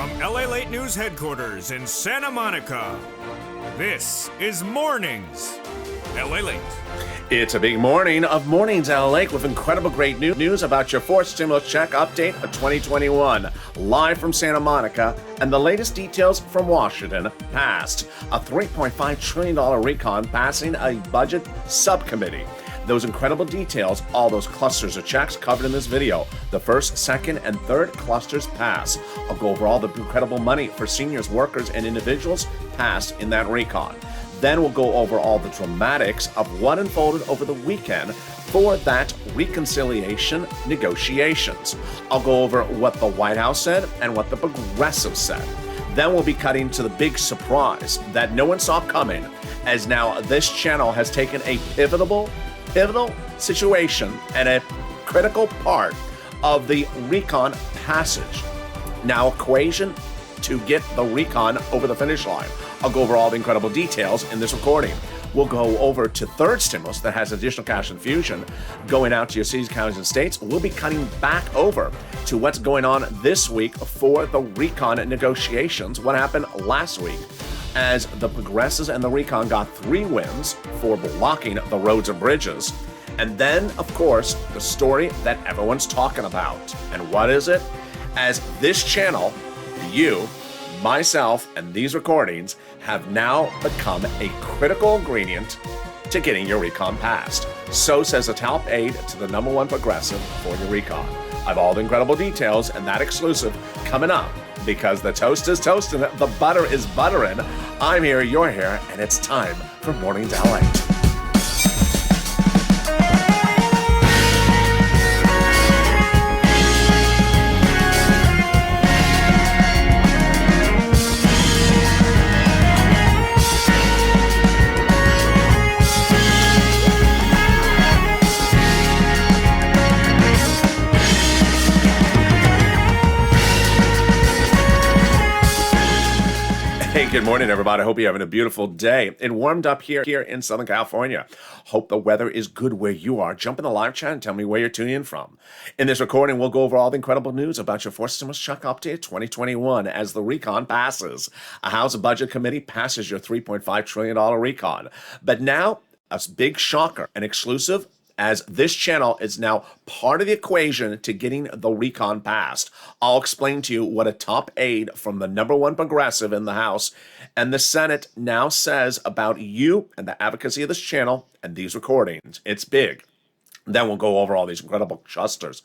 From LALATE News headquarters in Santa Monica, this is Mornings LALATE. It's a big morning of Mornings LALATE with incredible great news about your fourth stimulus check update of 2021. Live from Santa Monica, and the latest details from Washington passed a $3.5 trillion recon passing a budget subcommittee. Those incredible details, all those clusters of checks covered in this video. The first, second, and third clusters pass. I'll go over all the incredible money for seniors, workers, and individuals passed in that recon. Then we'll go over all the dramatics of what unfolded over the weekend for that reconciliation negotiations. I'll go over what the White House said and what the progressives said. Then we'll be cutting to the big surprise that no one saw coming, as now this channel has taken a pivotal situation and a critical part of the recon passage. Now, equation to get the recon over the finish line. I'll go over all the incredible details in this recording. We'll go over to third stimulus that has additional cash infusion going out to your cities, counties, and states. We'll be cutting back over to what's going on this week for the recon negotiations, what happened last week, as the progressives and the recon got 3 wins for blocking the roads and bridges. And then, of course, the story that everyone's talking about. And what is it? As this channel, you, myself, and these recordings have now become a critical ingredient to getting your recon passed. So says the top aide to the #1 progressive for your recon. I have all the incredible details and that exclusive coming up, because the toast is toasting, the butter is buttering. I'm here, you're here, and it's time for Mornings LALATE. Hey, good morning, everybody. I hope you're having a beautiful day. It warmed up here in Southern California. Hope the weather is good where you are. Jump in the live chat and tell me where you're tuning in from. In this recording, we'll go over all the incredible news about your fourth stimulus check update 2021 as the recon passes. A House Budget Committee passes your $3.5 trillion recon. But now, a big shocker, an exclusive, as this channel is now part of the equation to getting the recon passed. I'll explain to you what a top aide from the #1 progressive in the House and the Senate now says about you and the advocacy of this channel and these recordings. It's big. Then we'll go over all these incredible clusters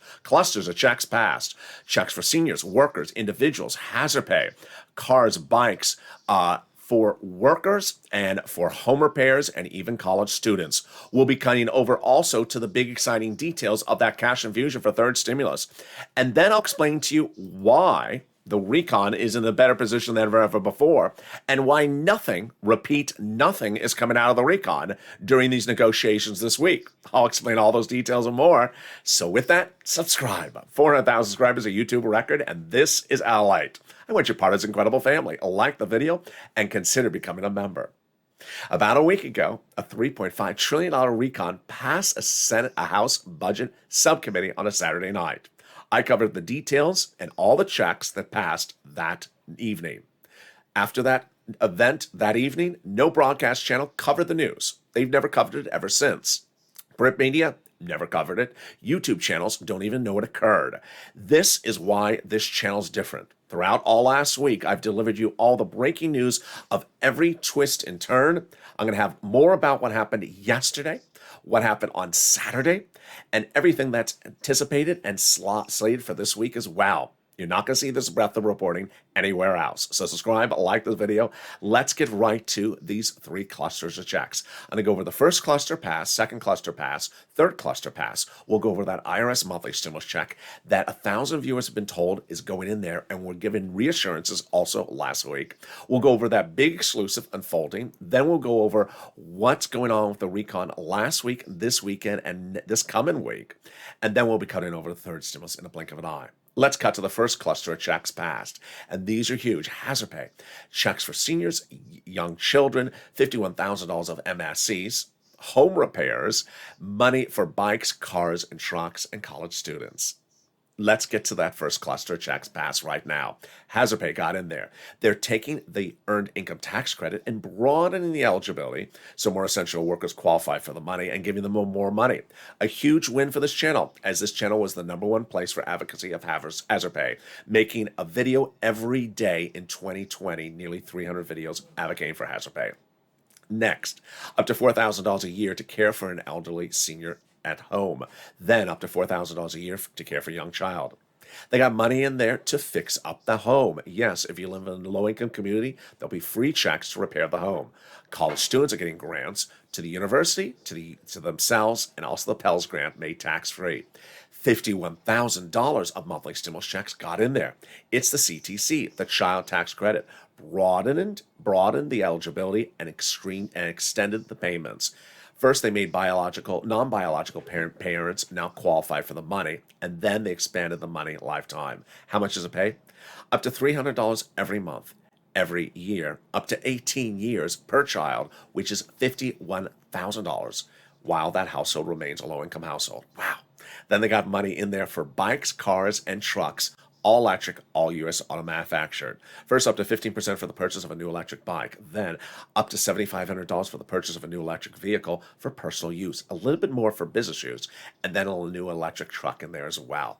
of checks passed. Checks for seniors, workers, individuals, hazard pay, cars, bikes, for workers and for home repairs and even college students. We'll be cutting over also to the big exciting details of that cash infusion for third stimulus. And then I'll explain to you why the recon is in a better position than ever before, and why nothing is coming out of the recon during these negotiations this week. I'll explain all those details and more. So with that, subscribe. 400,000 subscribers, a YouTube record, and this is LALATE. I want you part of this incredible family. Like the video and consider becoming a member. About a week ago, a $3.5 trillion recon passed a House Budget Subcommittee on a Saturday night. I covered the details and all the checks that passed that evening. After that event that evening, no broadcast channel covered the news. They've never covered it ever since. Print media never covered it. YouTube channels don't even know it occurred. This is why this channel's different. Throughout all last week, I've delivered you all the breaking news of every twist and turn. I'm going to have more about what happened yesterday, what happened on Saturday, and everything that's anticipated and slated for this week as well. You're not going to see this breadth of reporting anywhere else. So subscribe, like the video. Let's get right to these 3 clusters of checks. I'm going to go over the first cluster pass, second cluster pass, third cluster pass. We'll go over that IRS monthly stimulus check that 1,000 viewers have been told is going in there, and we're given reassurances also last week. We'll go over that big exclusive unfolding. Then we'll go over what's going on with the recon last week, this weekend, and this coming week. And then we'll be cutting over the third stimulus in a blink of an eye. Let's cut to the first cluster of checks passed, and these are huge. Hazard pay, checks for seniors, young children, $51,000 of MSCs, home repairs, money for bikes, cars, and trucks, and college students. Let's get to that first cluster of checks passed right now. Hazard Pay got in there. They're taking the earned income tax credit and broadening the eligibility so more essential workers qualify for the money and giving them more money. A huge win for this channel, as this channel was the #1 place for advocacy of Hazard Pay, making a video every day in 2020, nearly 300 videos advocating for Hazard Pay. Next, up to $4,000 a year to care for an elderly senior at home. Then up to $4,000 a year to care for a young child. They got money in there to fix up the home. Yes, if you live in a low-income community, there'll be free checks to repair the home. College students are getting grants to the university, to themselves, and also the Pell Grant made tax-free. $51,000 of monthly stimulus checks got in there. It's the CTC, the Child Tax Credit, broadened the eligibility and extended the payments. First, they made non-biological parents now qualify for the money, and then they expanded the money lifetime. How much does it pay? Up to $300 every month, every year, up to 18 years per child, which is $51,000, while that household remains a low-income household. Wow. Then they got money in there for bikes, cars, and trucks, all electric, all U.S. auto manufactured. First, up to 15% for the purchase of a new electric bike. Then, up to $7,500 for the purchase of a new electric vehicle for personal use. A little bit more for business use. And then a new electric truck in there as well.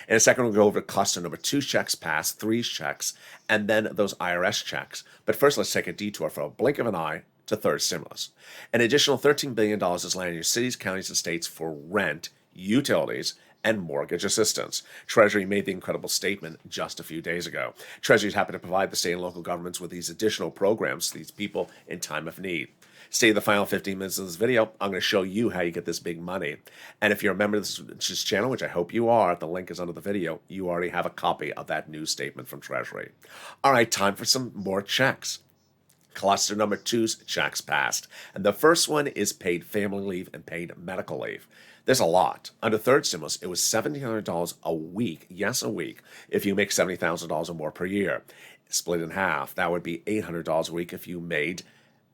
In a second, we'll go over cluster number 2 checks passed, 3 checks, and then those IRS checks. But first, let's take a detour for a blink of an eye to third stimulus. An additional $13 billion is landing in your cities, counties, and states for rent, utilities, and mortgage assistance. Treasury made the incredible statement just a few days ago. Treasury is happy to provide the state and local governments with these additional programs to these people in time of need. Stay the final 15 minutes of this video. I'm going to show you how you get this big money. And if you're a member of this channel, which I hope you are, the link is under the video, you already have a copy of that news statement from Treasury. All right, time for some more checks. Cluster number 2's checks passed. And the first one is paid family leave and paid medical leave. There's a lot. Under third stimulus, it was $1,700 a week. Yes, a week. If you make $70,000 or more per year. Split in half, that would be $800 a week if you made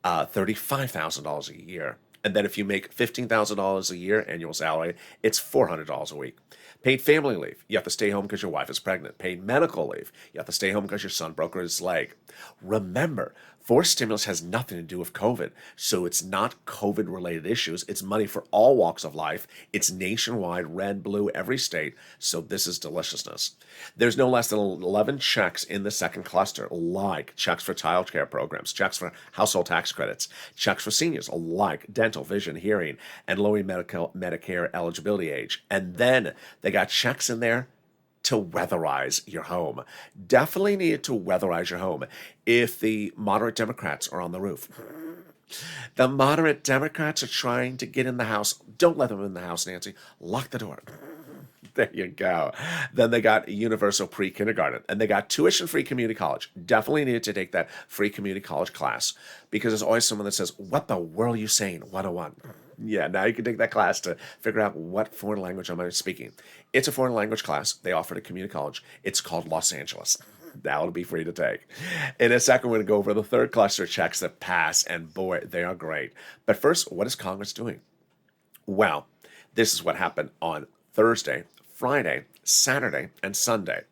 $35,000 a year. And then if you make $15,000 a year annual salary, it's $400 a week. Paid family leave, you have to stay home because your wife is pregnant. Paid medical leave, you have to stay home because your son broke his leg. Remember, forced stimulus has nothing to do with COVID, so it's not COVID-related issues. It's money for all walks of life. It's nationwide, red, blue, every state, so this is deliciousness. There's no less than 11 checks in the second cluster, like checks for child care programs, checks for household tax credits, checks for seniors, like dental, vision, hearing, and lowering Medicare eligibility age. And then they got checks in there to weatherize your home. Definitely need to weatherize your home if the moderate Democrats are on the roof. The moderate Democrats are trying to get in the house. Don't let them in the house, Nancy. Lock the door. There you go. Then they got universal pre-kindergarten, and they got tuition-free community college. Definitely needed to take that free community college class, because there's always someone that says, what the world are you saying? 101. Yeah, now you can take that class to figure out what foreign language am I speaking. It's a foreign language class. They offer it at community college. It's called Los Angeles. That'll be free to take. In a second, we're going to go over the third cluster checks that pass, and boy, they are great. But first, what is Congress doing? Well, this is what happened on Thursday, Friday, Saturday, and Sunday.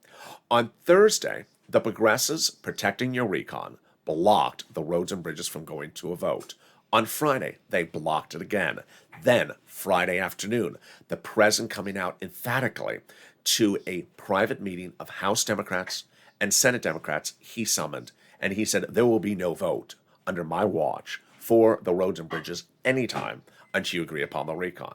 On Thursday, the progressives protecting your recon blocked the roads and bridges from going to a vote. On Friday, they blocked it again. Then, Friday afternoon, the president coming out emphatically to a private meeting of House Democrats and Senate Democrats he summoned. And he said, there will be no vote under my watch for the roads and bridges anytime until you agree upon the recon.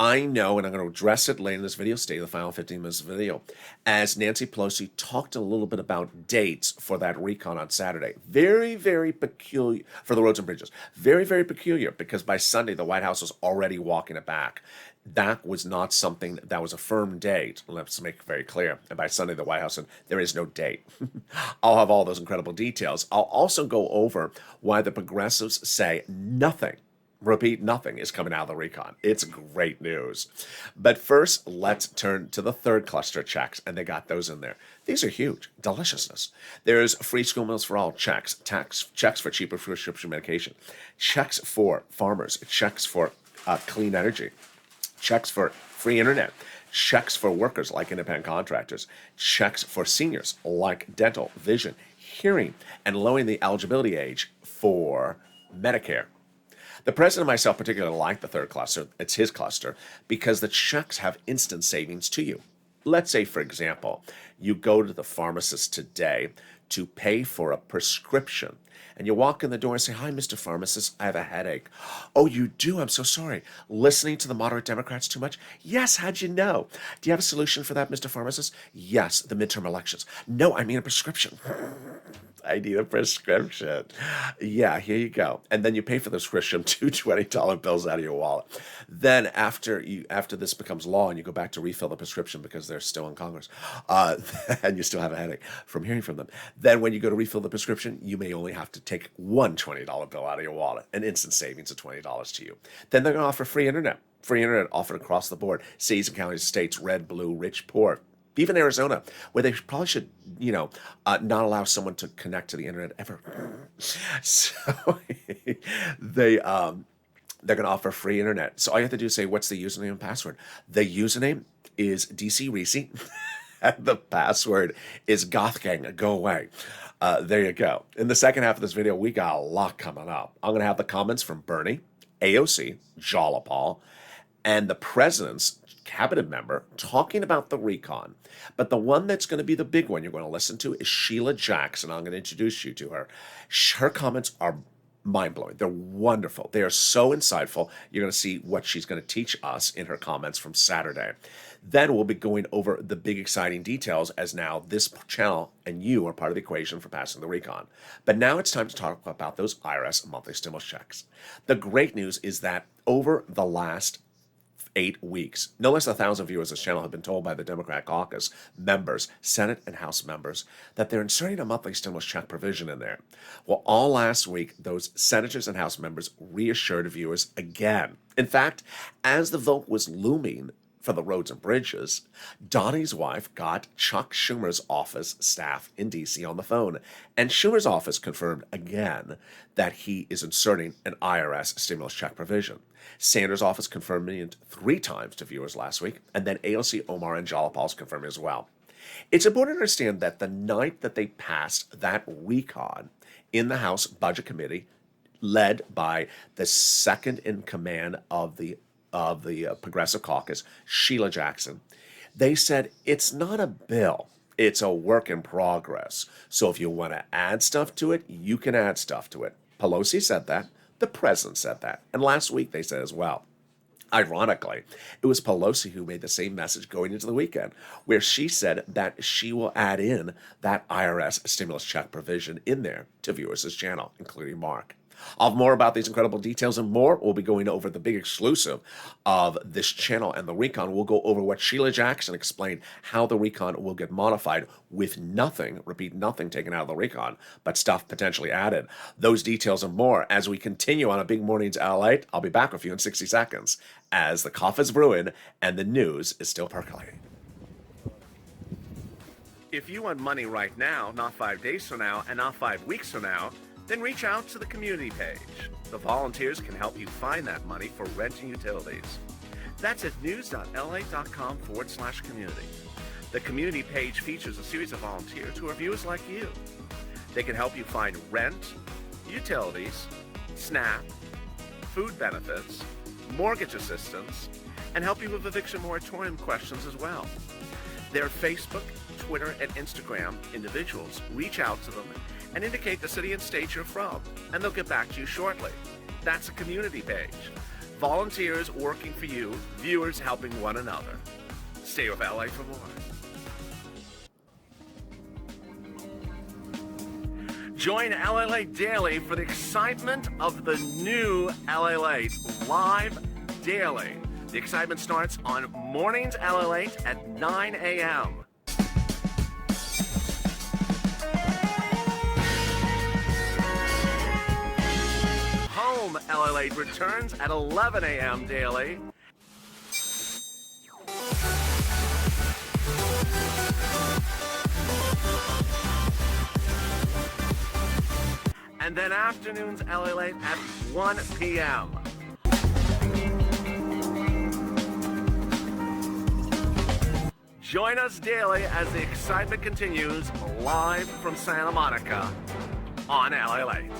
I know, and I'm going to address it later in this video, stay the final 15 minutes of the video, as Nancy Pelosi talked a little bit about dates for that recon on Saturday. Very, very peculiar for the roads and bridges. Very, very peculiar, because by Sunday, the White House was already walking it back. That was not something that was a firm date. Let's make it very clear. And by Sunday, the White House said, there is no date. I'll have all those incredible details. I'll also go over why the progressives say nothing. Repeat, nothing is coming out of the recon. It's great news. But first, let's turn to the third cluster checks, and they got those in there. These are huge. Deliciousness. There's free school meals for all, checks for cheaper prescription medication, checks for farmers, checks for clean energy, checks for free internet, checks for workers like independent contractors, checks for seniors like dental, vision, hearing, and lowering the eligibility age for Medicare. The president and myself particularly like the third cluster. It's his cluster because the checks have instant savings to you. Let's say, for example, you go to the pharmacist today to pay for a prescription, and you walk in the door and say, "Hi, Mr. Pharmacist, I have a headache." "Oh, you do? I'm so sorry. Listening to the moderate Democrats too much?" "Yes, how'd you know?" "Do you have a solution for that, Mr. Pharmacist?" "Yes, the midterm elections." "No, I mean a prescription." "I need a prescription." "Yeah, here you go." And then you pay for the prescription, two $20 bills out of your wallet. Then after this becomes law and you go back to refill the prescription because they're still in Congress, and you still have a headache from hearing from them, then when you go to refill the prescription, you may only have to take one $20 bill out of your wallet, an instant savings of $20 to you. Then they're going to offer free internet. Free internet offered across the board. Cities and counties, states, red, blue, rich, poor. Even Arizona, where they probably should, not allow someone to connect to the internet ever. So they're going to offer free internet. So all you have to do is say, "What's the username and password?" The username is DC Reese, and the password is Goth Gang. Go away. There you go. In the second half of this video, we got a lot coming up. I'm going to have the comments from Bernie, AOC, Jalapal, and the president's cabinet member talking about the recon. But the one that's going to be the big one you're going to listen to is Sheila Jackson. I'm going to introduce you to her. Her comments are mind-blowing. They're wonderful. They are so insightful. You're going to see what she's going to teach us in her comments from Saturday. Then we'll be going over the big exciting details, as now this channel and you are part of the equation for passing the recon. But now it's time to talk about those IRS monthly stimulus checks. The great news is that over the last 8 weeks, no less than 1,000 viewers of this channel have been told by the Democrat caucus members, Senate and House members, that they're inserting a monthly stimulus check provision in there. Well, all last week, those senators and House members reassured viewers again. In fact, as the vote was looming for the roads and bridges, Donnie's wife got Chuck Schumer's office staff in D.C. on the phone, and Schumer's office confirmed again that he is inserting an IRS stimulus check provision. Sanders' office confirmed it 3 times to viewers last week, and then AOC, Omar, and Jalapal's confirmed as well. It's important to understand that the night that they passed that recon in the House Budget Committee, led by the second in command of the Progressive Caucus, Sheila Jackson, they said it's not a bill, it's a work in progress. So if you want to add stuff to it, you can add stuff to it. Pelosi said that. The president said that. And last week they said as well. Ironically, it was Pelosi who made the same message going into the weekend, where she said that she will add in that IRS stimulus check provision in there to viewers of this channel, including Mark. I'll have more about these incredible details and more. We'll be going over the big exclusive of this channel and the recon. We'll go over what Sheila Jackson explained, how the recon will get modified with nothing, repeat, nothing taken out of the recon, but stuff potentially added. Those details and more as we continue on a big morning's LALATE. I'll be back with you in 60 seconds as the coffee's brewing and the news is still percolating. If you want money right now, not 5 days from now, and not 5 weeks from now, then reach out to the community page. The volunteers can help you find that money for rent and utilities. That's at news.lalate.com/community. The community page features a series of volunteers who are viewers like you. They can help you find rent, utilities, SNAP, food benefits, mortgage assistance, and help you with eviction moratorium questions as well. Their Facebook, Twitter, and Instagram individuals reach out to them and indicate the city and state you're from, and they'll get back to you shortly. That's a community page. Volunteers working for you, viewers helping one another. Stay with LA for more. Join LALATE Daily for the excitement of the new LALATE live daily. The excitement starts on mornings LALATE at 9 a.m. Home LALATE returns at 11 a.m. daily. And then afternoons LALATE at 1 p.m. Join us daily as the excitement continues live from Santa Monica on LALATE.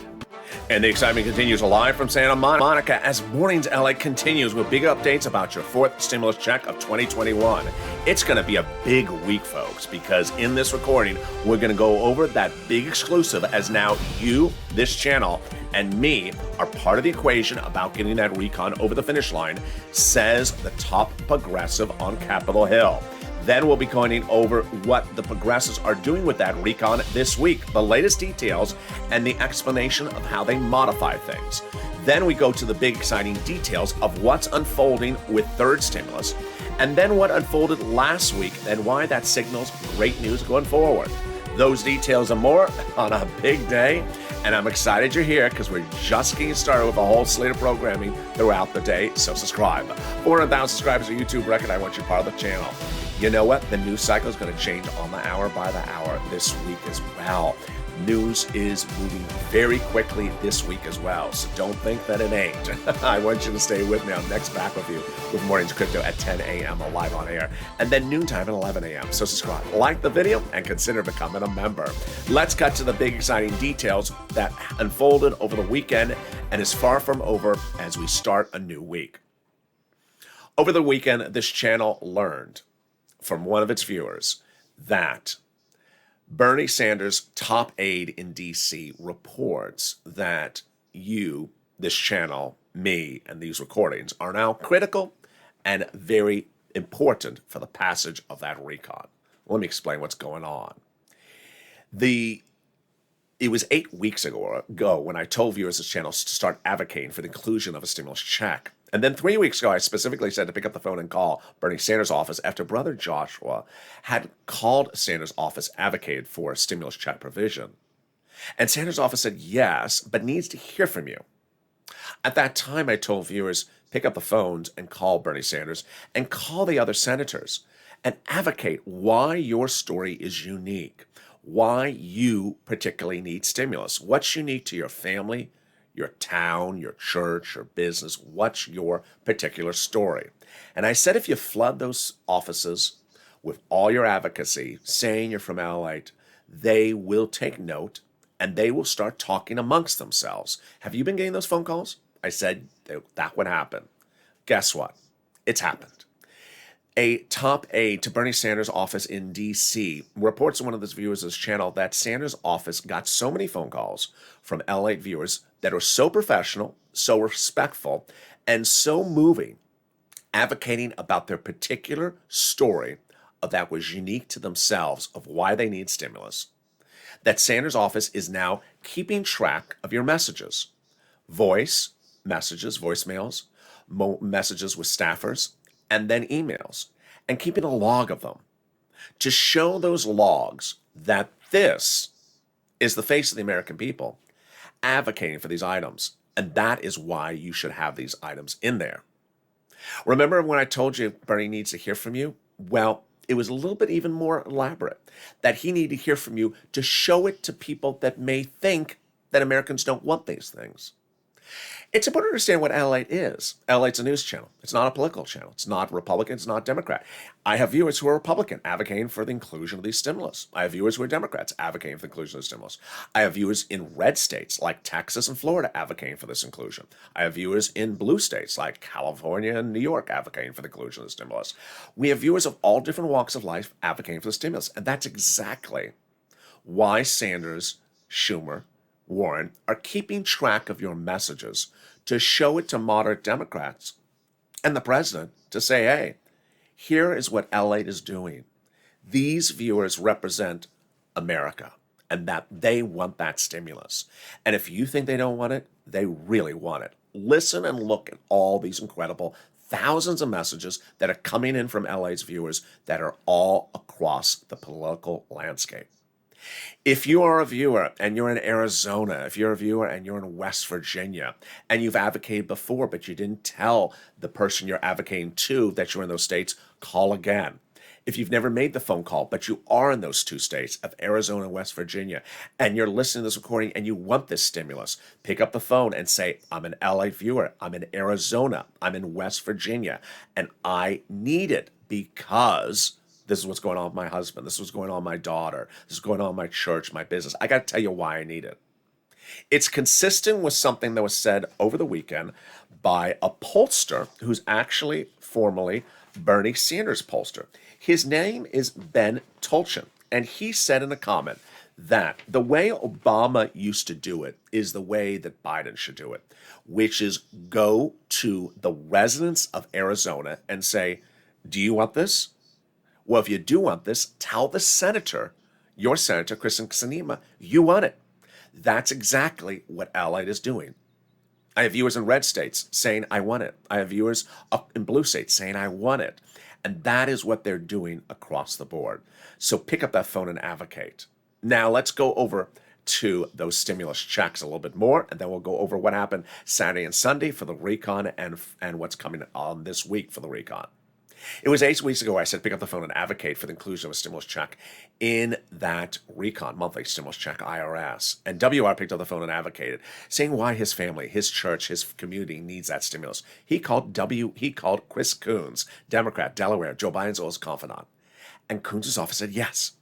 And the excitement continues live from Santa Monica as Mornings LA continues with big updates about your fourth stimulus check of 2021. It's going to be a big week, folks, because in this recording, we're going to go over that big exclusive as now you, this channel, and me are part of the equation about getting that recon over the finish line, says the top progressive on Capitol Hill. Then we'll be going over what the progressives are doing with that recon this week, the latest details, and the explanation of how they modify things. Then we go to the big exciting details of what's unfolding with third stimulus, and then what unfolded last week and why that signals great news going forward. Those details and more on a big day, and I'm excited you're here because we're just getting started with a whole slate of programming throughout the day, so subscribe. 400,000 subscribers, a YouTube record. I want you part of the channel. You know what? The news cycle is going to change on the hour by the hour this week as well. News is moving very quickly this week as well, so don't think that it ain't. I want you to stay with me. I'm next back with you with Mornings Crypto at 10 a.m. live on air, and then noontime at 11 a.m. So subscribe, like the video, and consider becoming a member. Let's cut to the big exciting details that unfolded over the weekend and is far from over as we start a new week. Over the weekend, this channel learned from one of its viewers that Bernie Sanders' top aide in D.C. reports that you, this channel, me, and these recordings are now critical and very important for the passage of that recon. Let me explain what's going on. It was 8 weeks ago when I told viewers of this channel to start advocating for the inclusion of a stimulus check. And then 3 weeks ago, I specifically said to pick up the phone and call Bernie Sanders' office after Brother Joshua had called Sanders' office, advocated for a stimulus check provision. And Sanders' office said yes, but needs to hear from you. At that time, I told viewers, pick up the phones and call Bernie Sanders and call the other senators and advocate why your story is unique, why you particularly need stimulus, what's unique to your family, your town, your church, your business, what's your particular story. And I said if you flood those offices with all your advocacy, saying you're from LALATE, they will take note and they will start talking amongst themselves. Have you been getting those phone calls? I said that would happen. Guess what? It's happened. A top aide to Bernie Sanders' office in D.C. reports to one of his viewers of this channel that Sanders' office got so many phone calls from LALATE viewers that are so professional, so respectful, and so moving, advocating about their particular story of that was unique to themselves of why they need stimulus, that Sanders' office is now keeping track of your messages, voice messages, voicemails, messages with staffers, and then emails, and keeping a log of them to show those logs that this is the face of the American people advocating for these items. And that is why you should have these items in there. Remember when I told you Bernie needs to hear from you? Well, it was a little bit even more elaborate, that he needed to hear from you to show it to people that may think that Americans don't want these things. It's important to understand what LALATE is. LALATE's a news channel. It's not a political channel. It's not Republican. It's not Democrat. I have viewers who are Republican advocating for the inclusion of these stimulus. I have viewers who are Democrats advocating for the inclusion of the stimulus. I have viewers in red states like Texas and Florida advocating for this inclusion. I have viewers in blue states like California and New York advocating for the inclusion of the stimulus. We have viewers of all different walks of life advocating for the stimulus. And that's exactly why Sanders, Schumer, Warren are keeping track of your messages to show it to moderate Democrats and the president to say, hey, here is what LALATE is doing. These viewers represent America and that they want that stimulus. And if you think they don't want it, they really want it. Listen and look at all these incredible thousands of messages that are coming in from LA's viewers that are all across the political landscape. If you are a viewer and you're in Arizona, if you're a viewer and you're in West Virginia, and you've advocated before, but you didn't tell the person you're advocating to that you're in those states, call again. If you've never made the phone call, but you are in those two states of Arizona and West Virginia, and you're listening to this recording and you want this stimulus, pick up the phone and say, I'm an LA viewer, I'm in Arizona, I'm in West Virginia, and I need it because This is what's going on with my husband. This is what's going on with my daughter. This is going on with my church, my business. I got to tell you why I need it. It's consistent with something that was said over the weekend by a pollster who's actually formerly Bernie Sanders pollster. His name is Ben Tolchin, and he said in a comment that the way Obama used to do it is the way that Biden should do it, which is go to the residents of Arizona and say, do you want this? Well, if you do want this, tell the senator, your senator, Kristen Sinema, you want it. That's exactly what LALATE is doing. I have viewers in red states saying, I want it. I have viewers up in blue states saying, I want it. And that is what they're doing across the board. So pick up that phone and advocate. Now let's go over to those stimulus checks a little bit more, and then we'll go over what happened Saturday and Sunday for the recon and what's coming on this week for the recon. It was 8 weeks ago I said pick up the phone and advocate for the inclusion of a stimulus check in that recon, monthly stimulus check IRS. And WR picked up the phone and advocated, saying why his family, his church, his community needs that stimulus. He called Chris Coons, Democrat, Delaware, Joe Biden's oldest confidant. And Coons' office said, yes,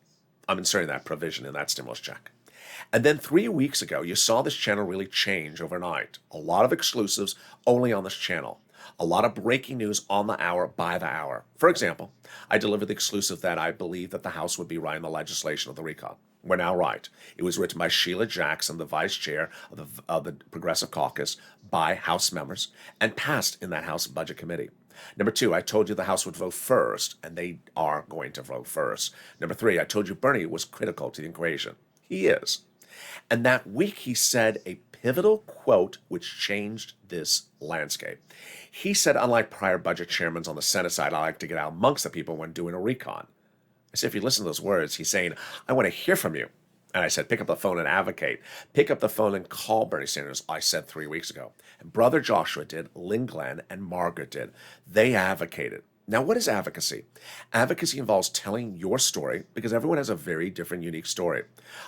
I'm inserting that provision in that stimulus check. And then 3 weeks ago, you saw this channel really change overnight. A lot of exclusives only on this channel. A lot of breaking news on the hour, by the hour. For example, I delivered the exclusive that I believe that the House would be writing the legislation of the recon. We're now right. It was written by Sheila Jackson, the vice chair of the Progressive Caucus, by House members, and passed in that House Budget Committee. Number 2, I told you the House would vote first, and they are going to vote first. Number 3, I told you Bernie was critical to the equation. He is. And that week he said a pivotal quote which changed this landscape. He said, unlike prior budget chairmen on the Senate side, I like to get out amongst the people when doing a recon. I said, if you listen to those words, he's saying, I want to hear from you. And I said, pick up the phone and advocate. Pick up the phone and call Bernie Sanders, I said 3 weeks ago. And Brother Joshua did, Lynn Glenn and Margaret did. They advocated. Now, what is advocacy? Advocacy involves telling your story because everyone has a very different, unique story.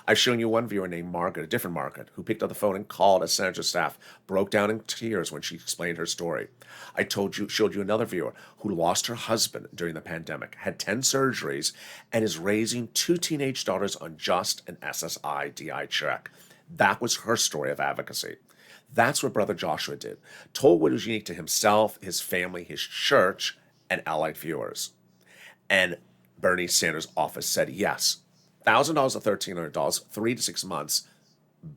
I've shown you one viewer named Margaret, a different Margaret, who picked up the phone and called a senator's staff, broke down in tears when she explained her story. I showed you another viewer who lost her husband during the pandemic, had 10 surgeries, and is raising 2 teenage daughters on just an SSI-DI check. That was her story of advocacy. That's what Brother Joshua did. Told what was unique to himself, his family, his church, and allied viewers. And Bernie Sanders' office said, yes, $1,000 to $1,300, 3 to 6 months,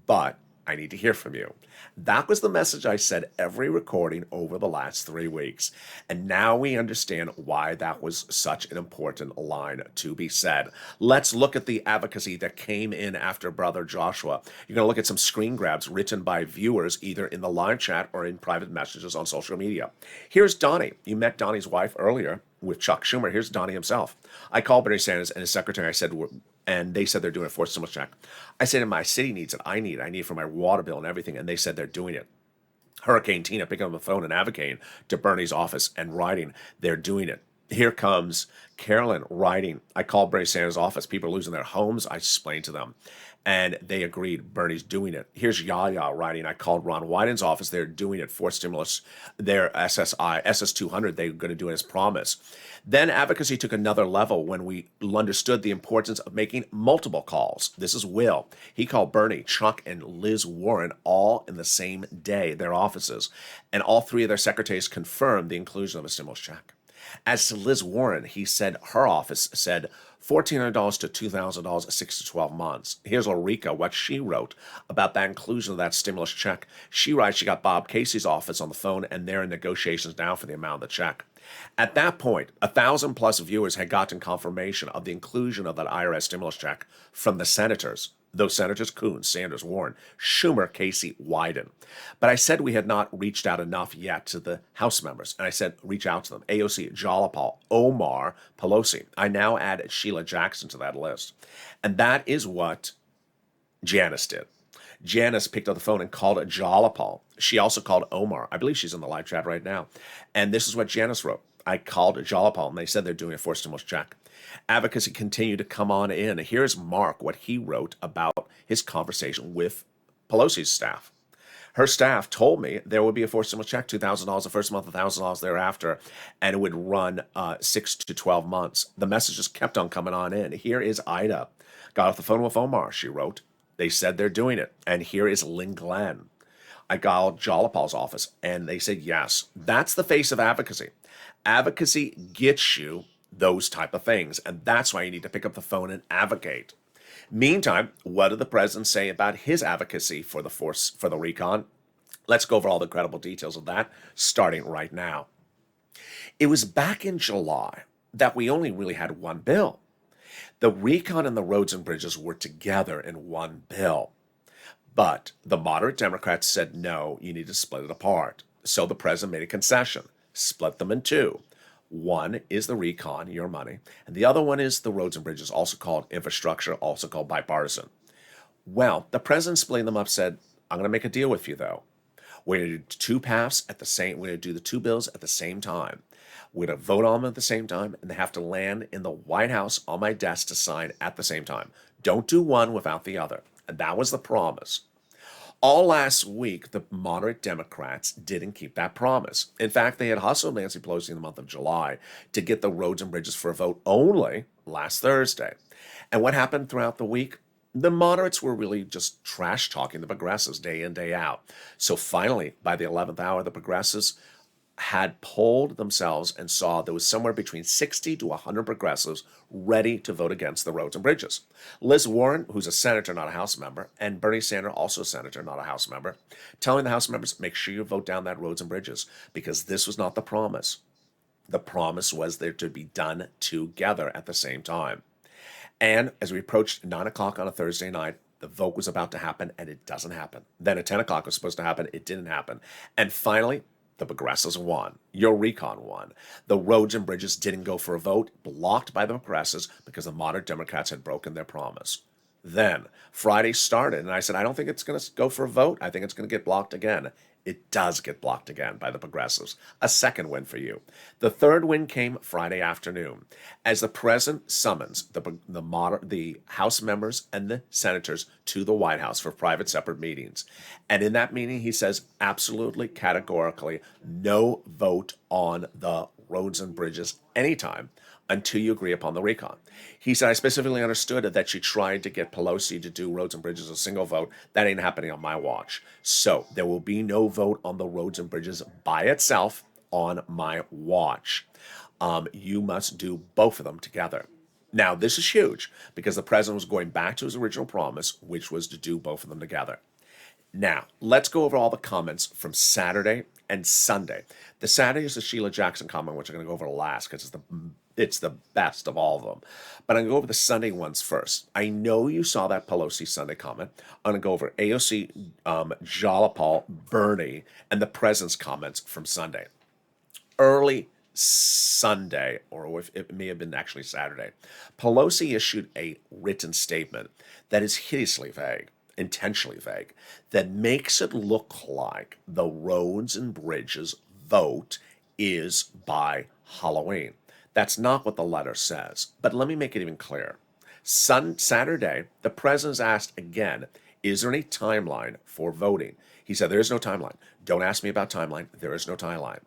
but I need to hear from you. That was the message I said every recording over the last 3 weeks. And now we understand why that was such an important line to be said. Let's look at the advocacy that came in after Brother Joshua. You're going to look at some screen grabs written by viewers either in the live chat or in private messages on social media. Here's Donnie. You met Donnie's wife earlier with Chuck Schumer. Here's Donnie himself. I called Bernie Sanders and his secretary. I said, and they said they're doing a forced stimulus check. I said, my city needs it. I need it for my water bill and everything. And they said they're doing it. Hurricane Tina picking up the phone and advocating to Bernie's office and writing, they're doing it. Here comes Carolyn writing, I called Bernie Sanders' office. People are losing their homes. I explained to them. And they agreed Bernie's doing it. Here's Yaya writing, I called Ron Wyden's office. They're doing it for stimulus. Their SSI, SS200, they're going to do it as promised. Then advocacy took another level when we understood the importance of making multiple calls. This is Will. He called Bernie, Chuck, and Liz Warren all in the same day, their offices. And all 3 of their secretaries confirmed the inclusion of a stimulus check. As to Liz Warren, he said her office said $1,400 to $2,000, 6 to 12 months. Here's Ulrika, what she wrote about that inclusion of that stimulus check. She writes she got Bob Casey's office on the phone, and they're in negotiations now for the amount of the check. At that point, 1,000 plus viewers had gotten confirmation of the inclusion of that IRS stimulus check from the senators. Those senators, Coons, Sanders, Warren, Schumer, Casey, Wyden. But I said we had not reached out enough yet to the House members. And I said, reach out to them. AOC, Jalapal, Omar, Pelosi. I now add Sheila Jackson to that list. And that is what Janice did. Janice picked up the phone and called Jalapal. She also called Omar. I believe she's in the live chat right now. And this is what Janice wrote. I called Jalapal, and they said they're doing a forced stimulus check. Advocacy continued to come on in. Here's Mark, what he wrote about his conversation with Pelosi's staff. Her staff told me there would be a forced stimulus check, $2,000 the first month, $1,000 thereafter, and it would run 6 to 12 months. The messages kept on coming on in. Here is Ida. Got off the phone with Omar, she wrote. They said they're doing it. And here is Lynn Glenn. I called Jalapal's office, and they said yes. That's the face of advocacy. Advocacy gets you those type of things, and that's why you need to pick up the phone and advocate. Meantime, what did the president say about his advocacy for the recon? Let's go over all the incredible details of that, starting right now. It was back in July that we only really had one bill. The recon and the roads and bridges were together in one bill. But the moderate Democrats said, no, you need to split it apart. So the president made a concession, split them in two. One is the recon, your money, and the other one is the roads and bridges, also called infrastructure, also called bipartisan. Well, the president splitting them up said, I'm going to make a deal with you, though. We're going to do two paths at the same, we're going to do the two bills at the same time. We're going to vote on them at the same time, and they have to land in the White House on my desk to sign at the same time. Don't do one without the other. And that was the promise. All last week, the moderate Democrats didn't keep that promise. In fact, they had hustled Nancy Pelosi in the month of July to get the roads and bridges for a vote only last Thursday. And what happened throughout the week? The moderates were really just trash talking the progressives day in, day out. So finally, by the 11th hour, the progressives had polled themselves and saw there was somewhere between 60 to 100 progressives ready to vote against the roads and bridges. Liz Warren, who's a senator, not a House member, and Bernie Sanders, also a senator, not a House member, telling the House members, make sure you vote down that roads and bridges, because this was not the promise. The promise was they're to be done together at the same time. And as we approached 9 o'clock on a Thursday night, the vote was about to happen, and it doesn't happen. Then at 10 o'clock was supposed to happen. It didn't happen. And finally, the progressives won. Your recon won. The roads and bridges didn't go for a vote, blocked by the progressives because the moderate Democrats had broken their promise. Then Friday started, and I said, I don't think it's going to go for a vote. I think it's going to get blocked again. It does get blocked again by the progressives. A second win for you. The third win came Friday afternoon as the president summons the House members and the senators to the White House for private separate meetings. And in that meeting, he says absolutely categorically no vote on the roads and bridges anytime until you agree upon the recon. He said, I specifically understood that she tried to get Pelosi to do roads and bridges a single vote. That ain't happening on my watch. So there will be no vote on the roads and bridges by itself on my watch. You must do both of them together. Now, this is huge because the president was going back to his original promise, which was to do both of them together. Now, let's go over all the comments from Saturday and Sunday. The Saturday is the Sheila Jackson comment, which I'm going to go over last because it's the best of all of them. But I'm going to go over the Sunday ones first. I know you saw that Pelosi Sunday comment. I'm going to go over AOC, Jalapal, Bernie, and the president's comments from Sunday. Early Sunday, or it may have been actually Saturday, Pelosi issued a written statement that is hideously vague, intentionally vague, that makes it look like the roads and bridges vote is by Halloween. That's not what the letter says, but let me make it even clearer. Saturday, the president's asked again, is there any timeline for voting? He said, there is no timeline. Don't ask me about timeline. There is no timeline.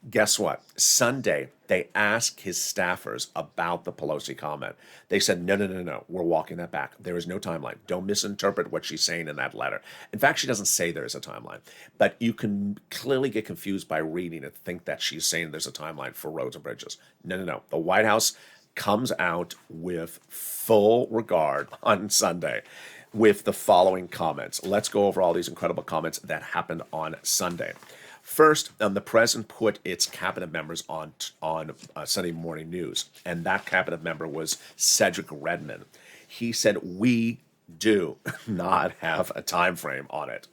Guess what? Sunday, they asked his staffers about the Pelosi comment. They said, no, we're walking that back. There is no timeline. Don't misinterpret what she's saying in that letter. In fact, she doesn't say there is a timeline, but you can clearly get confused by reading and think that she's saying there's a timeline for roads and bridges. No. The White House comes out with full regard on Sunday with the following comments. Let's go over all these incredible comments that happened on Sunday. First, the president put its cabinet members on Sunday Morning News, and that cabinet member was Cedric Redmond. He said, we do not have a time frame on it.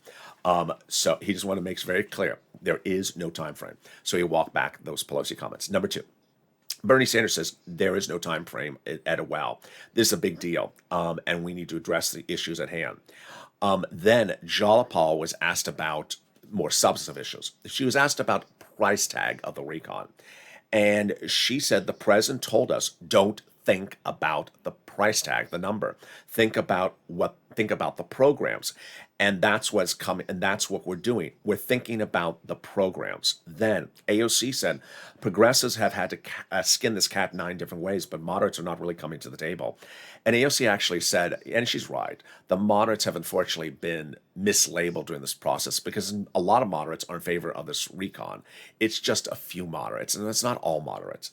So he just wanted to make it very clear, there is no time frame. So he walked back those Pelosi comments. Number two, Bernie Sanders says there is no time frame at a well. This is a big deal, and we need to address the issues at hand. Then Jalapal was asked about more substantive issues. She was asked about price tag of the recon, and she said the president told us don't think about the price tag, the number. Think about what think about the programs. And that's what's coming, and that's what we're doing. We're thinking about the programs. Then AOC said progressives have had to skin this cat 9 different ways, but moderates are not really coming to the table. And AOC actually said, and she's right, the moderates have unfortunately been mislabeled during this process because a lot of moderates are in favor of this recon. It's just a few moderates, and it's not all moderates.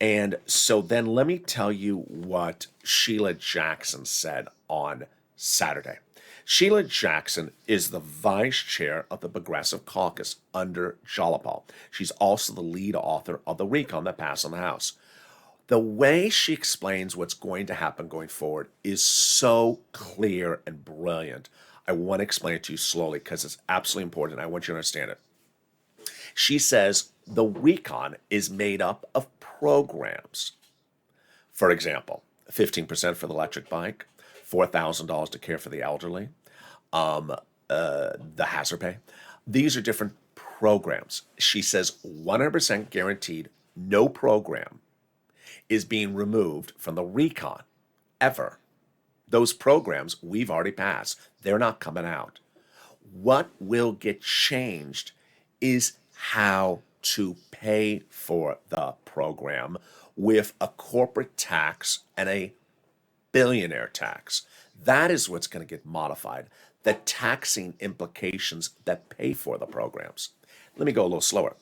And so then let me tell you what Sheila Jackson said on Saturday. Sheila Jackson is the vice chair of the Progressive Caucus under Jalopal. She's also the lead author of the recon that passed on the House. The way she explains what's going to happen going forward is so clear and brilliant. I want to explain it to you slowly because it's absolutely important. I want you to understand it. She says the recon is made up of programs. For example, 15% for the electric bike, $4,000 to care for the elderly, the hazard pay. These are different programs. She says 100% guaranteed no program is being removed from the recon ever. Those programs we've already passed. They're not coming out. What will get changed is how to pay for the program with a corporate tax and a billionaire tax. That is what's going to get modified. The taxing implications that pay for the programs. Let me go a little slower.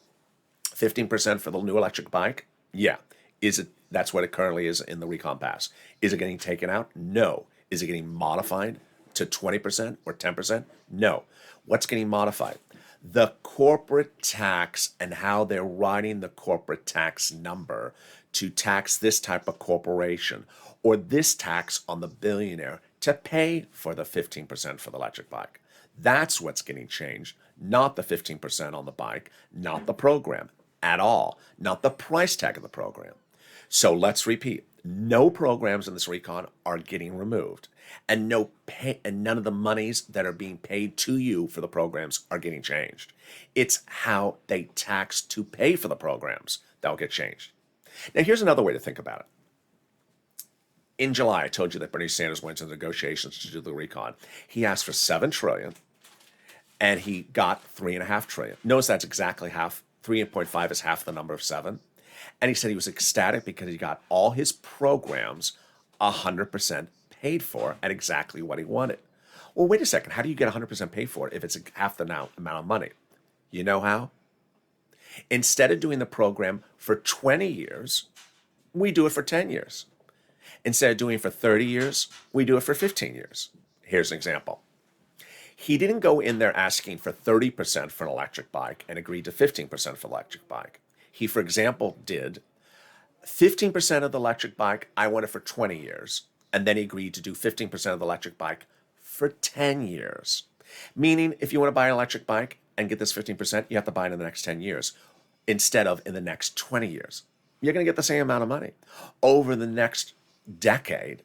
15% for the new electric bike? Yeah. Is it? That's what it currently is in the recon pass. Is it getting taken out? No. Is it getting modified to 20% or 10%? No. What's getting modified? The corporate tax and how they're writing the corporate tax number to tax this type of corporation or this tax on the billionaire to pay for the 15% for the electric bike. That's what's getting changed, not the 15% on the bike, not the program at all, not the price tag of the program. So let's repeat. No programs in this recon are getting removed, and none of the monies that are being paid to you for the programs are getting changed. It's how they tax to pay for the programs that will get changed. Now, here's another way to think about it. In July, I told you that Bernie Sanders went to negotiations to do the recon. He asked for $7 trillion, and he got $3.5 trillion. Notice that's exactly half. 3.5 is half the number of 7. And he said he was ecstatic because he got all his programs 100% paid for at exactly what he wanted. Well, wait a second. How do you get 100% paid for it if it's half the amount of money? You know how? Instead of doing the program for 20 years, we do it for 10 years. Instead of doing it for 30 years, we do it for 15 years. Here's an example. He didn't go in there asking for 30% for an electric bike and agreed to 15% for electric bike. He, for example, did 15% of the electric bike, I want it for 20 years. And then he agreed to do 15% of the electric bike for 10 years. Meaning, if you want to buy an electric bike and get this 15%, you have to buy it in the next 10 years instead of in the next 20 years. You're going to get the same amount of money over the next decade,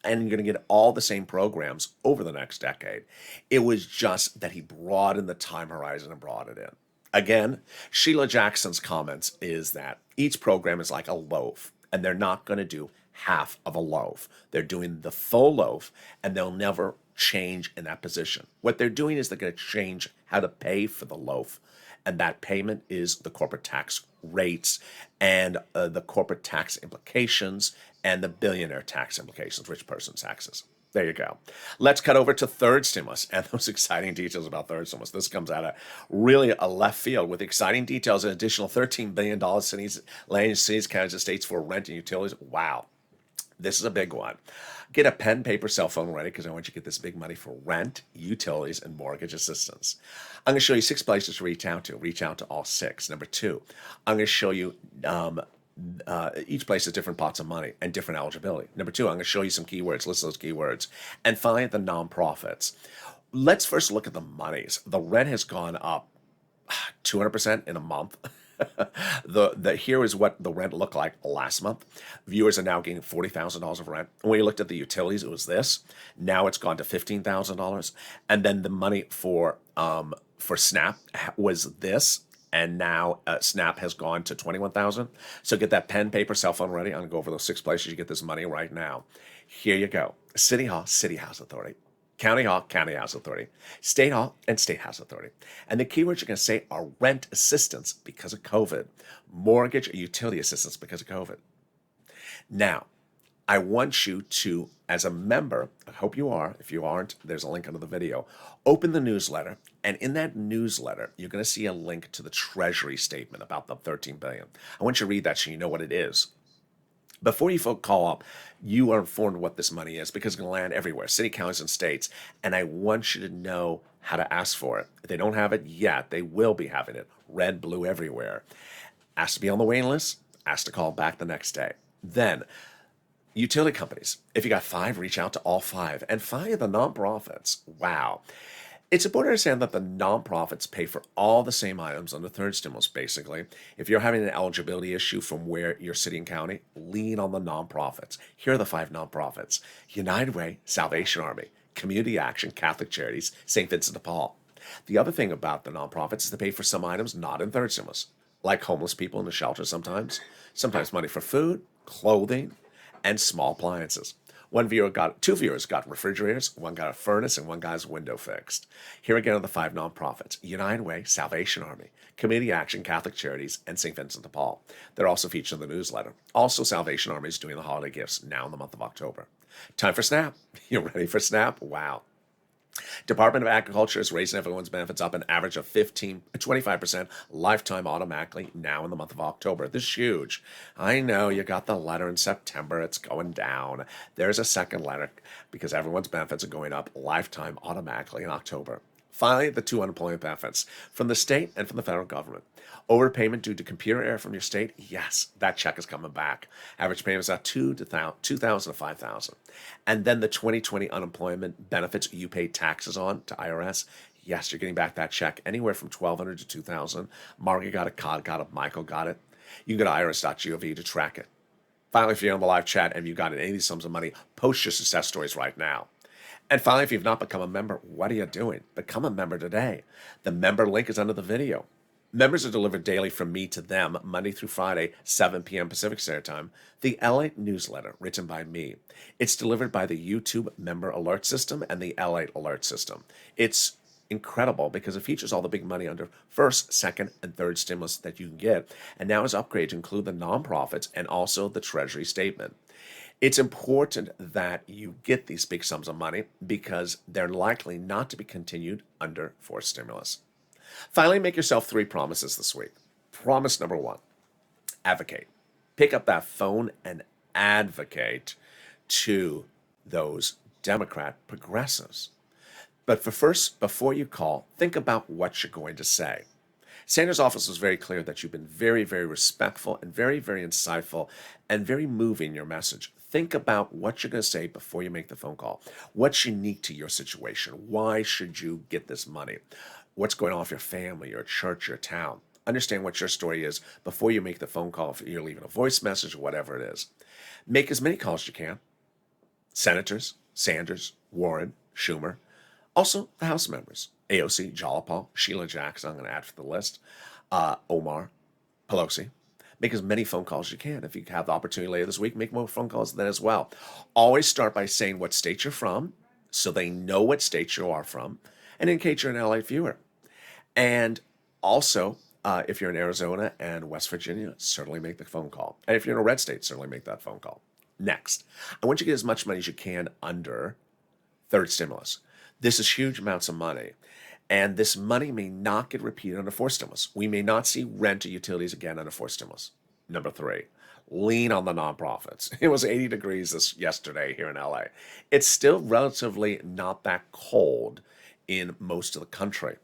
and you're going to get all the same programs over the next decade. It was just that he broadened the time horizon and brought it in. Again, Sheila Jackson's comments is that each program is like a loaf, and they're not going to do half of a loaf. They're doing the full loaf, and they'll never change in that position. What they're doing is they're going to change how to pay for the loaf, and that payment is the corporate tax rates and the corporate tax implications and the billionaire tax implications, rich person taxes. There you go. Let's cut over to third stimulus and those exciting details about third stimulus. This comes out of really a left field with exciting details, an additional $13 billion cities, counties, and states for rent and utilities. Wow. This is a big one. Get a pen, paper, cell phone ready because I want you to get this big money for rent, utilities, and mortgage assistance. I'm going to show you 6 places to reach out to. Reach out to all 6. Number 2, I'm going to show you each place has different pots of money and different eligibility. Number 2, I'm going to show you some keywords, list those keywords. And finally, the nonprofits. Let's first look at the monies. The rent has gone up 200% in a month. Here is what the rent looked like last month. Viewers are now getting $40,000 of rent. When you looked at the utilities, it was this. Now it's gone to $15,000. And then the money for SNAP was this. And now SNAP has gone to $21,000. So get that pen, paper, cell phone ready. I'm going to go over those 6 places you get this money right now. Here you go. City Hall, City House Authority. County Hall, County House Authority, State Hall, and State House Authority. And the keywords you're going to say are rent assistance because of COVID, mortgage or utility assistance because of COVID. Now, I want you to, as a member, I hope you are, if you aren't, there's a link under the video, open the newsletter, and in that newsletter, you're going to see a link to the Treasury statement about the $13 billion. I want you to read that so you know what it is. Before you call up, you are informed what this money is because it's going to land everywhere, city, counties, and states, and I want you to know how to ask for it. If they don't have it yet, they will be having it, red, blue, everywhere. Ask to be on the waiting list, ask to call back the next day. Then, utility companies, if you got 5, reach out to all 5. And 5 of the nonprofits, wow. It's important to understand that the nonprofits pay for all the same items on the third stimulus, basically. If you're having an eligibility issue from where your city and county, lean on the nonprofits. Here are the 5 nonprofits: United Way, Salvation Army, Community Action, Catholic Charities, St. Vincent de Paul. The other thing about the nonprofits is they pay for some items not in third stimulus, like homeless people in the shelter sometimes money for food, clothing, and small appliances. Two viewers got refrigerators, one got a furnace, and one got his window fixed. Here again are the 5 nonprofits: United Way, Salvation Army, Community Action, Catholic Charities, and St. Vincent de Paul. They're also featured in the newsletter. Also, Salvation Army is doing the holiday gifts now in the month of October. Time for SNAP. You ready for SNAP? Wow. Department of Agriculture is raising everyone's benefits up an average of 25% lifetime automatically now in the month of October. This is huge. I know you got the letter in September. It's going down. There's a second letter because everyone's benefits are going up lifetime automatically in October. Finally, the 2 unemployment benefits from the state and from the federal government. Overpayment due to computer error from your state? Yes, that check is coming back. Average payment is at $2,000 to $5,000. And then the 2020 unemployment benefits you paid taxes on to IRS. Yes, you're getting back that check anywhere from $1,200 to $2,000. Margaret got it, Todd got it, Michael got it. You can go to irs.gov to track it. Finally, if you're on the live chat and you got any of these sums of money, post your success stories right now. And finally, if you've not become a member, what are you doing? Become a member today. The member link is under the video. Members are delivered daily from me to them, Monday through Friday, 7 p.m. Pacific Standard Time. The LALATE newsletter, written by me. It's delivered by the YouTube member alert system and the LALATE alert system. It's incredible because it features all the big money under first, second, and third stimulus that you can get, and now is upgraded to include the nonprofits and also the Treasury statement. It's important that you get these big sums of money because they're likely not to be continued under fourth stimulus. Finally, make yourself 3 promises this week. Promise number 1, advocate. Pick up that phone and advocate to those Democrat progressives. But first, before you call, think about what you're going to say. Sanders' office was very clear that you've been very, very respectful and very, very insightful and very moving in your message. Think about what you're going to say before you make the phone call. What's unique to your situation? Why should you get this money? What's going on with your family, your church, your town? Understand what your story is before you make the phone call, if you're leaving a voice message or whatever it is. Make as many calls as you can. Senators, Sanders, Warren, Schumer. Also, the House members. AOC, Jolipal, Sheila Jackson, I'm going to add to the list. Omar, Pelosi. Make as many phone calls as you can. If you have the opportunity later this week, make more phone calls then as well. Always start by saying what state you're from so they know what state you are from, and in case you're an LA viewer. And also, if you're in Arizona and West Virginia, certainly make the phone call. And if you're in a red state, certainly make that phone call. Next, I want you to get as much money as you can under third stimulus. This is huge amounts of money. And this money may not get repeated under fourth stimulus. We may not see rent or utilities again under fourth stimulus. Number 3, lean on the nonprofits. It was 80 degrees yesterday here in LA. It's still relatively not that cold in most of the country.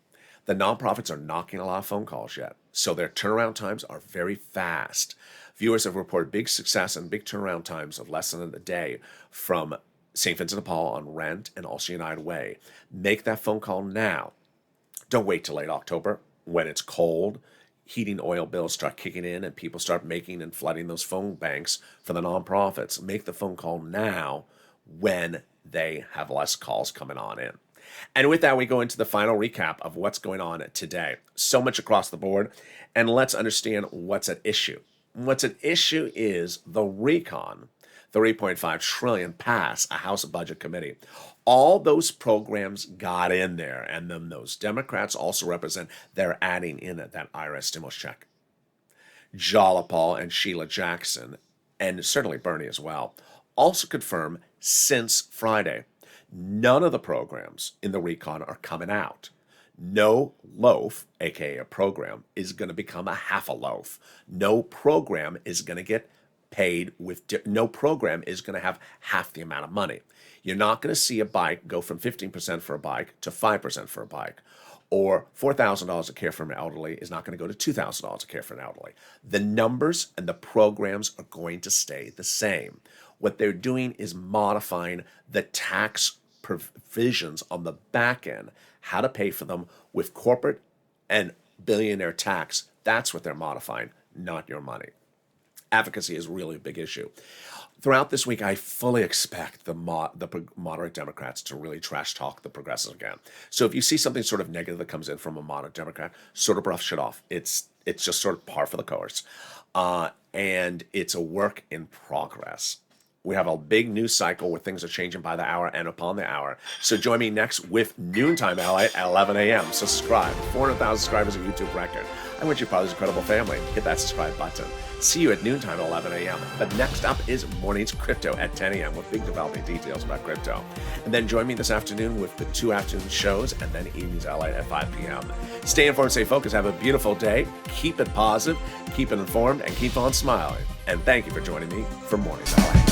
The nonprofits are not getting a lot of phone calls yet, so their turnaround times are very fast. Viewers have reported big success and big turnaround times of less than a day from St. Vincent de Paul on rent and also United Way. Make that phone call now. Don't wait till late October when it's cold, heating oil bills start kicking in, and people start making and flooding those phone banks for the nonprofits. Make the phone call now when they have less calls coming on in. And with that, we go into the final recap of what's going on today. So much across the board, and let's understand what's at issue. What's at issue is the $3.5 trillion pass a House Budget Committee. All those programs got in there, and then those Democrats also represent they're adding in that IRS stimulus check. Jalapal and Sheila Jackson, and certainly Bernie as well, also confirm since Friday, none of the programs in the recon are coming out. No loaf, aka a program, is going to become a half a loaf. No program is going to get paid with, no program is going to have half the amount of money. You're not going to see a bike go from 15% for a bike to 5% for a bike. Or $4,000 a care for an elderly is not going to go to $2,000 a care for an elderly. The numbers and the programs are going to stay the same. What they're doing is modifying the tax provisions on the back end, how to pay for them with corporate and billionaire tax. That's what they're modifying, not your money. Advocacy is really a big issue. Throughout this week, I fully expect the moderate Democrats to really trash talk the progressives again. So if you see something sort of negative that comes in from a moderate Democrat, sort of brush it off. It's just sort of par for the course. And it's a work in progress. We have a big news cycle where things are changing by the hour and upon the hour. So join me next with Noontime LA at 11 a.m. Subscribe. 400,000 subscribers, a YouTube record. I want you part of this incredible family. Hit that subscribe button. See you at noontime at 11 a.m. But next up is Mornings Crypto at 10 a.m. with big developing details about crypto. And then join me this afternoon with the 2 afternoon shows and then Evenings LA at 5 p.m. Stay informed, stay focused. Have a beautiful day. Keep it positive, keep it informed, and keep on smiling. And thank you for joining me for Mornings LA.